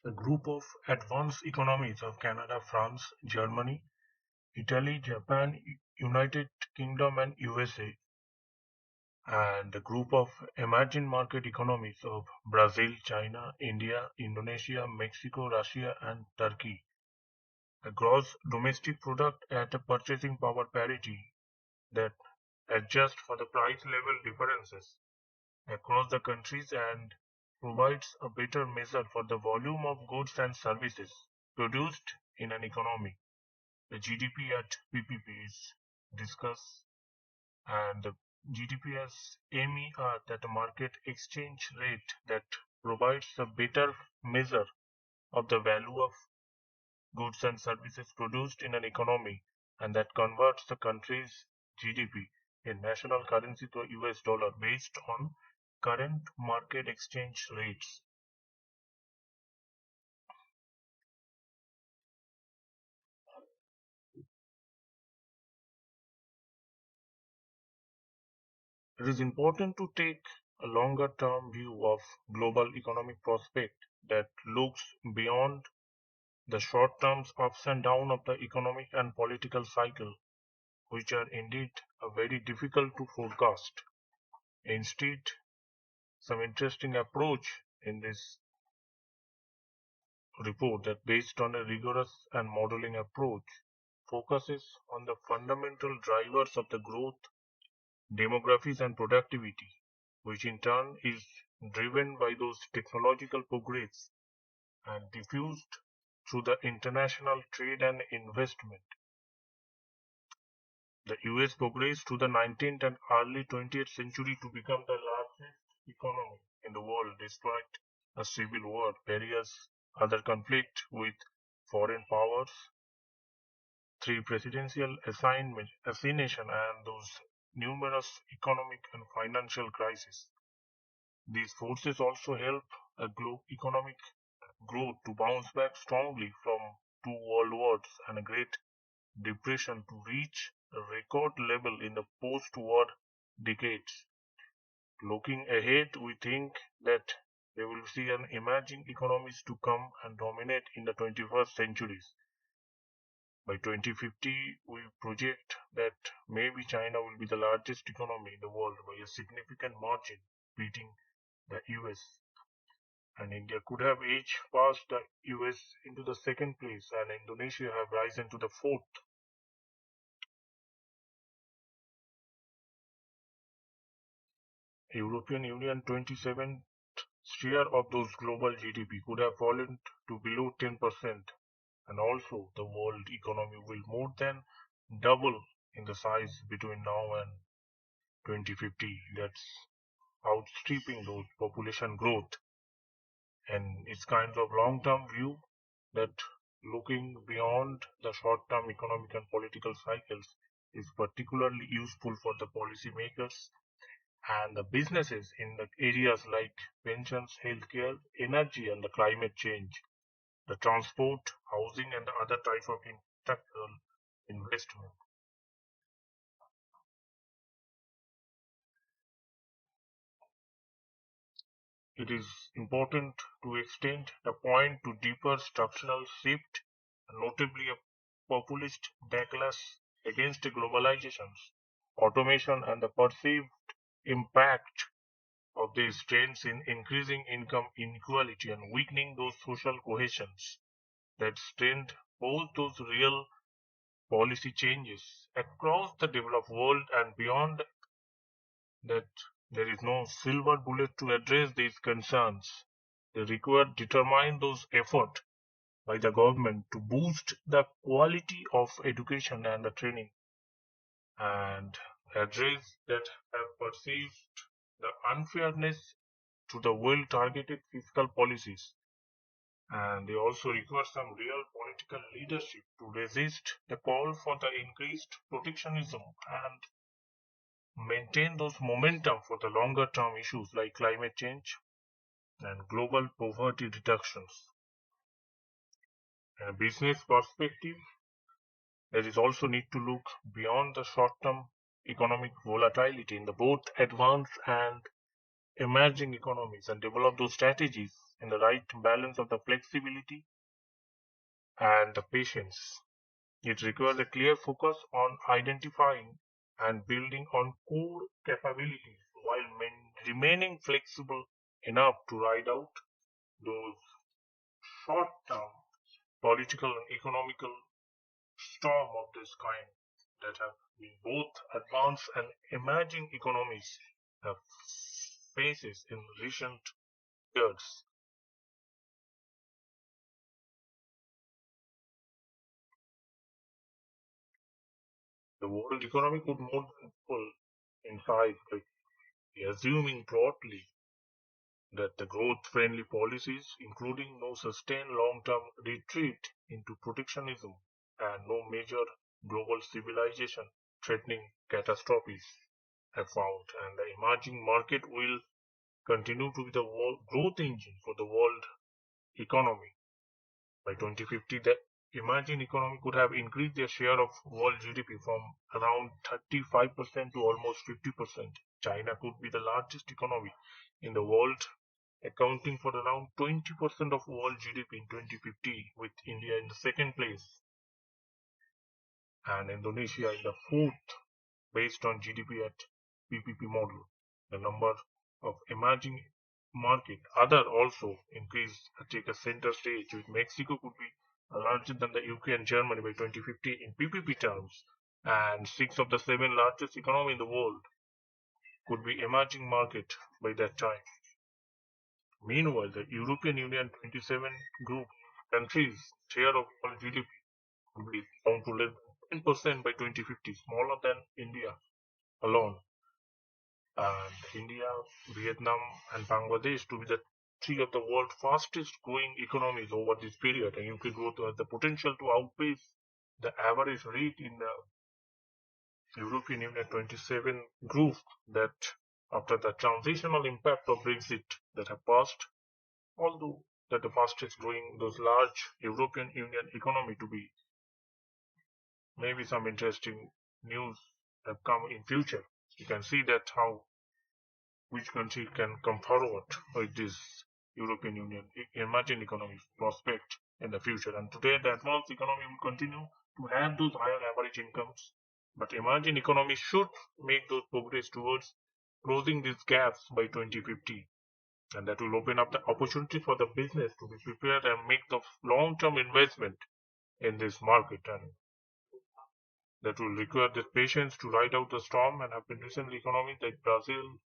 A group of advanced economies of Canada, France, Germany, Italy, Japan, United Kingdom and USA, and a group of emerging market economies of Brazil, China, India, Indonesia, Mexico, Russia, and Turkey. A gross domestic product at a purchasing power parity that adjusts for the price level differences across the countries and provides a better measure for the volume of goods and services produced in an economy. The GDP at PPP is discussed, and the GDP has MER, that a market exchange rate that provides a better measure of the value of goods and services produced in an economy and that converts the country's GDP in national currency to US dollar based on current market exchange rates. It is important to take a longer term view of global economic prospect that looks beyond the short term ups and downs of the economic and political cycle, which are indeed very difficult to forecast. Instead, some interesting approach in this report that based on a rigorous and modeling approach focuses on the fundamental drivers of the growth, demographics and productivity, which in turn is driven by those technological progress and diffused through the international trade and investment. The US progressed through the 19th and early 20th century to become the largest economy in the world despite a civil war, various other conflicts with foreign powers, three presidential assassination, and those numerous economic and financial crises. These forces also help a economic growth to bounce back strongly from two world wars and a Great Depression to reach a record level in the post-war decades. Looking ahead, we think that we will see an emerging economies to come and dominate in the 21st centuries. By 2050, we project that maybe China will be the largest economy in the world by a significant margin, beating the US. And India could have edged past the US into the second place, and Indonesia have risen to the fourth. European Union 27th share of those global GDP could have fallen to below 10%, and also the world economy will more than double in the size between now and 2050. That's outstripping those population growth, and it's kind of long-term view that looking beyond the short-term economic and political cycles is particularly useful for the policymakers and the businesses in the areas like pensions, healthcare, energy, and the climate change, the transport, housing, and the other type of infrastructural investment. It is important to extend the point to deeper structural shift, notably a populist backlash against globalization, automation, and the perceived impact of these trends in increasing income inequality and weakening those social cohesions that strained both those real policy changes across the developed world and beyond, that there is no silver bullet to address these concerns. They require determine those efforts by the government to boost the quality of education and the training and address that have perceived the unfairness to the well-targeted fiscal policies. And they also require some real political leadership to resist the call for the increased protectionism and maintain those momentum for the longer term issues like climate change and global poverty reductions. In a business perspective, there is also need to look beyond the short term economic volatility in the both advanced and emerging economies and develop those strategies in the right balance of the flexibility and the patience. It requires a clear focus on identifying and building on core capabilities while remaining flexible enough to ride out those short-term political and economical storm of this kind that have been both advanced and emerging economies have faces in recent years. The world economy could more than double in size, like assuming broadly that the growth-friendly policies, including no sustained long-term retreat into protectionism and no major global civilization threatening catastrophes, have found, and the emerging market will continue to be the growth engine for the world economy. By 2050, the emerging economy could have increased their share of world GDP from around 35% to almost 50%. China could be the largest economy in the world, accounting for around 20% of world GDP in 2050, with India in the second place and Indonesia in the fourth based on GDP at PPP model. The number of emerging market other also increased take a center stage, with Mexico could be larger than the UK and Germany by 2050 in PPP terms, and six of the seven largest economy in the world could be emerging market by that time. Meanwhile, the European Union 27 group countries share of world GDP could be down to less than 10% by 2050, smaller than India alone. And India, Vietnam, and Bangladesh to be the three of the world's fastest growing economies over this period, and UK growth has the potential to outpace the average rate in the European Union 27 group that after the transitional impact of Brexit that have passed, although that the fastest growing those large European Union economy to be maybe some interesting news have come in future. You can see that how which country can come forward with this European Union emerging economy prospect in the future. And today, the advanced economy will continue to have those higher average incomes, but emerging economies should make those progress towards closing these gaps by 2050. And that will open up the opportunity for the business to be prepared and make the long-term investment in this market. And that will require the patience to ride out the storm and have been recently economies like Brazil,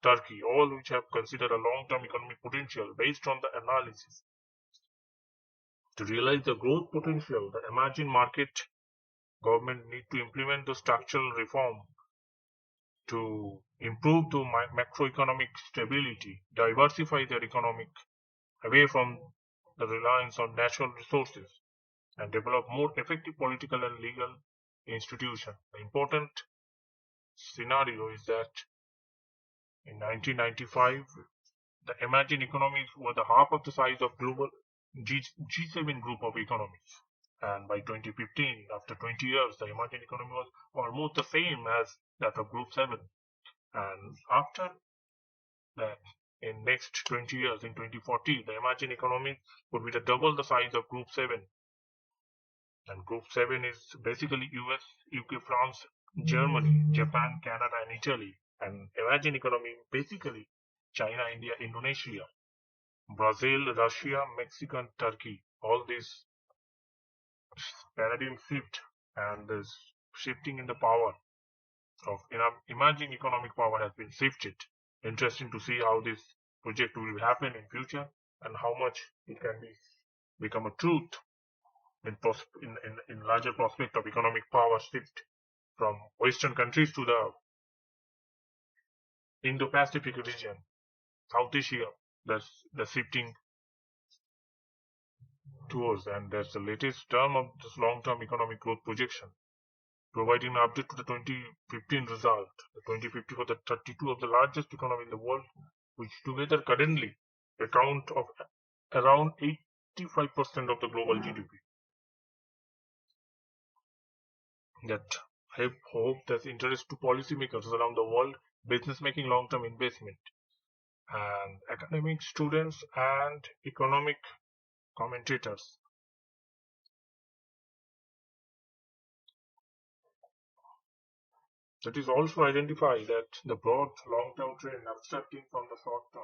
Turkey, all which have considered a long-term economic potential based on the analysis. To realize the growth potential, the emerging market government need to implement the structural reform to improve the macroeconomic stability, diversify their economic away from the reliance on natural resources, and develop more effective political and legal institutions. The important scenario is that in 1995, the emerging economies were the half of the size of global G7 group of economies. And by 2015, after 20 years, the emerging economy was almost the same as that of Group 7. And after that, in next 20 years, in 2040, the emerging economy would be the double the size of Group 7. And Group 7 is basically US, UK, France, Germany, Japan, Canada, and Italy. And emerging economy basically China, India, Indonesia, Brazil, Russia, Mexico, and Turkey. All these paradigm shift and this shifting in the power of emerging economic power has been shifted. Interesting to see how this project will happen in future and how much it can be become a truth in larger prospect of economic power shift from Western countries to the Indo-Pacific region, South Asia. That's the shifting towards, and that's the latest term of this long-term economic growth projection, providing an update to the 2015 result. The 2050 for the 32 of the largest economy in the world, which together currently account of around 85% of the global GDP. That I hope that interest to policymakers around the world, business making long-term investment. and academic students and economic commentators. That is also identify that the broad long-term trend abstracting from the short term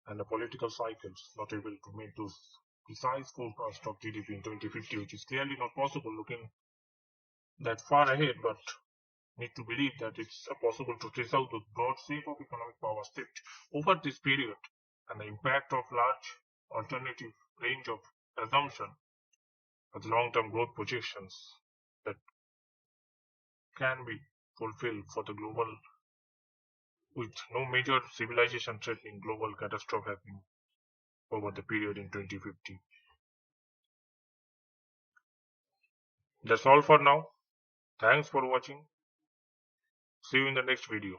and the political cycles not able to make those precise forecast of GDP in 2050, which is clearly not possible looking that far ahead, but need to believe that it's possible to trace out the broad shape of economic power shift over this period and the impact of large alternative range of assumption with long-term growth projections that can be fulfilled for the global with no major civilization threatening global catastrophe happening over the period in 2050. That's all for now. Thanks for watching. See you in the next video.